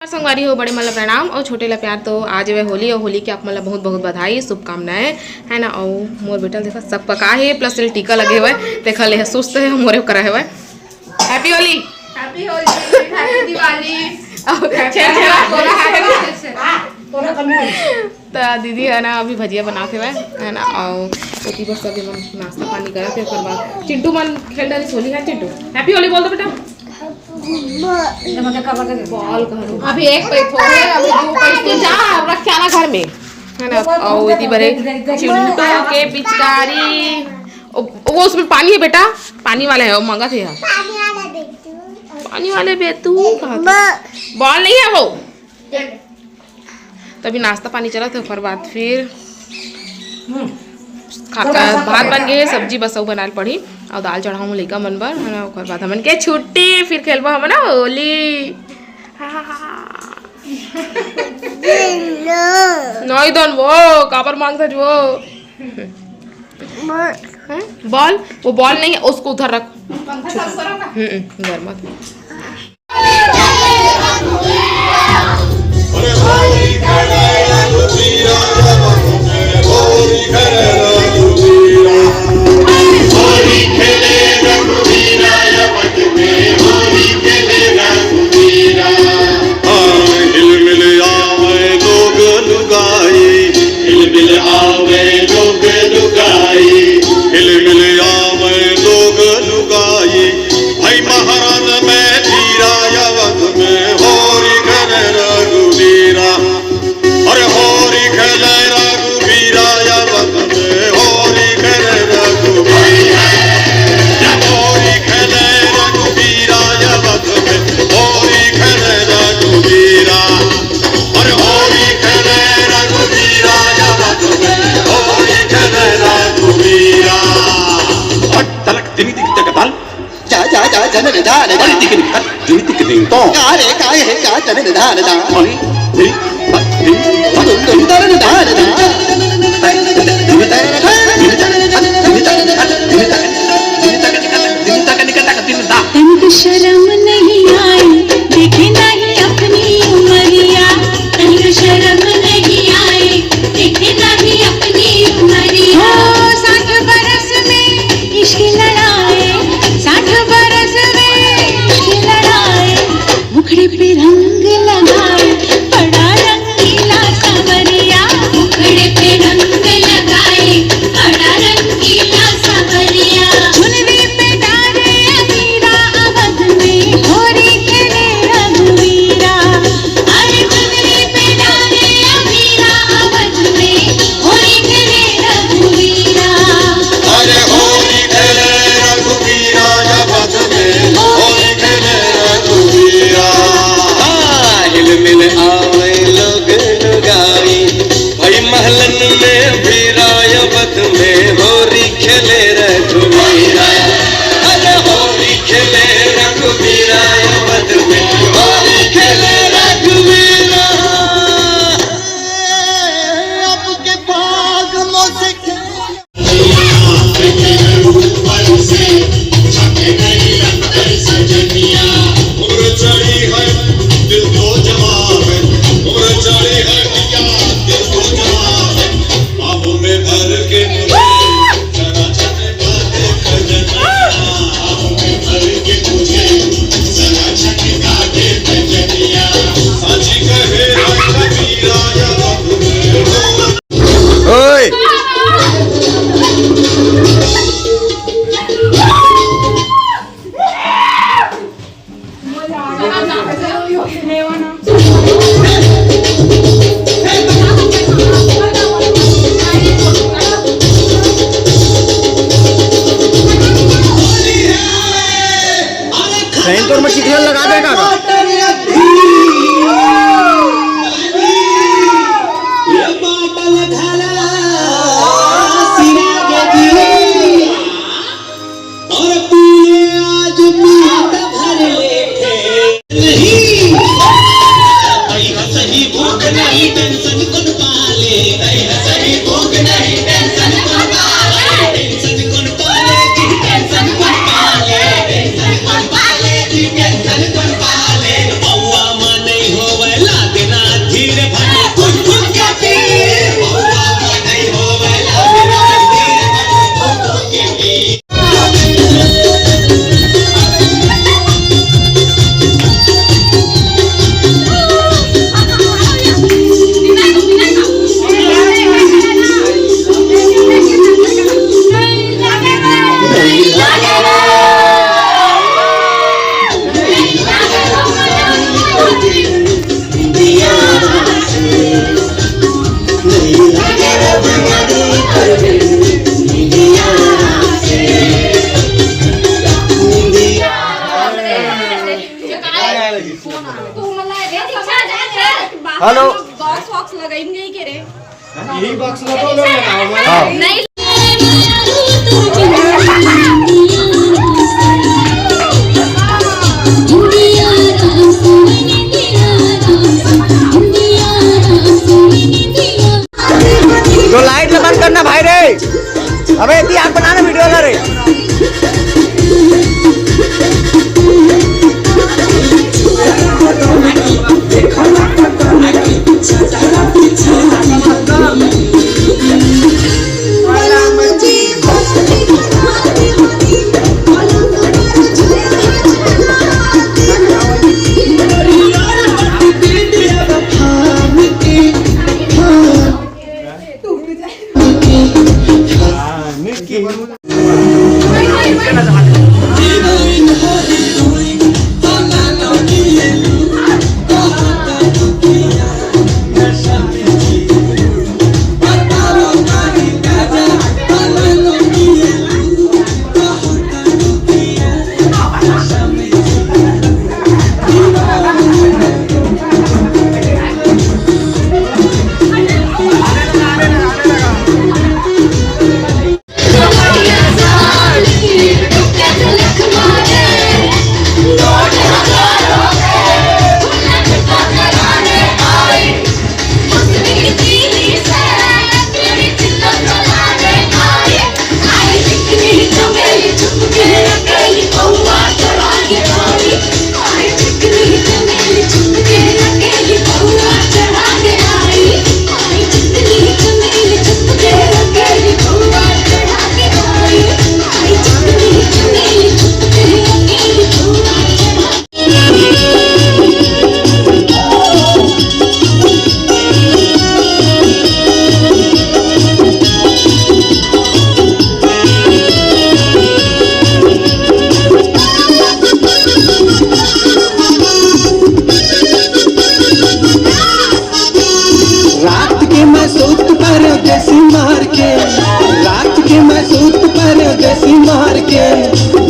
संगवारी हो बड़े मतलब प्रणाम और छोटे ला प्यार। तो आज वे होली और होली के आप मतलब बहुत बहुत बधाई शुभकामनाएं है ना। और मोर बेटा देखा सब पका है प्लस टीका लगे हुए देखा ले सुस्त है मोरे करा हुआ। Happy Holi happy Holi happy Diwali. तो दीदी है ना अभी भजिया बनाते हुए है ना। और उसी बस अभी हम नाश्ता पानी करा थे बाद चिंटू मन खेल डाली होली है। चिंटू हैप्पी होली बोल दो बेटा। बॉल करो अभी एक पैक हो गए अभी दो पैक तो जा रख के आना घर में है ना। और इतनी बड़े चिंटू के पिचकारी वो उसमें पानी है बेटा पानी वाला है वो मंगा थे यार पानी वाले बेतू बॉल नहीं है वो। तभी नाश्ता पानी चला तो फिर बाद फिर भात बन गए सब्जी बस बना पड़ी और दाल चढ़ाऊँ लड़का मन बर है ना। ओकर बाद हमन के छुट्टी फिर खेलबो हम ना होली। नहीं दन वो काबर मांगता जो बॉल वो बॉल नहीं है उसको उधर रख घर मत। शर्म नहीं आई देखे नहीं अपनी उमरिया। शर्म नहीं आई देखे नहीं अपनी उमरिया। 60 बरस में इश्क लड़ाए 60 बरस में इश्क लड़ाए। मुखड़े पे रंग लगाए बड़ा रंगीला सांवरिया। मुखड़े पे रंग लगाए बड़ा रंगीला सांवरिया। चुनरी पे डाले अमीरा अवध में होरी खेले रघुवीरा। अरे चुनरी पे डाले अमीरा अवध में होरी खेले रघुवीरा। अरे होली खेले रघुवीरा अवध में होली खेले रघुवीरा। हिल मिल आवे लोग लुगाई भाई महलन में भीरा अवध में होली खेले रघुवीरा। अरे होली खेले रघुवीरा अवध में होली खेले रघुवीरा। अब के भाग मोसे उम्र चढ़ी है दिल को जवाब है। उम्र चढ़ी है क्या दिल को जवाब है। बाहों में भर के मुझे जरा झटका दे खजनिया। बाहों में भर के मुझे जरा झटका दे खजनिया। साची कहे कबीरा या ओए तो मच्छी तेल लगा देगा और तूने आज पीत भर लेके नहीं हेलो बॉक्स वॉक्स लगाएंगे ही के रे यही बॉक्स लगा लो ना हाँ नहीं जो लाइट बंद करना भाई रे अबे इतनी आग बनाना वीडियो ला रे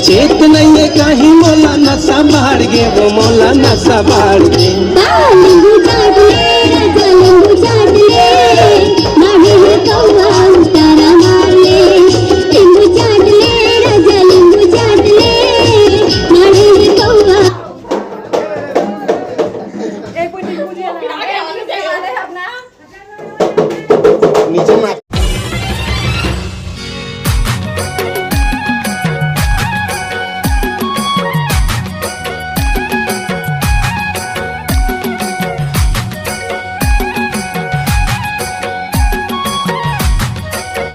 चेत नहीं है कहीं मोला नशा बाढ़ गे वो मोला नशा बाढ़ गे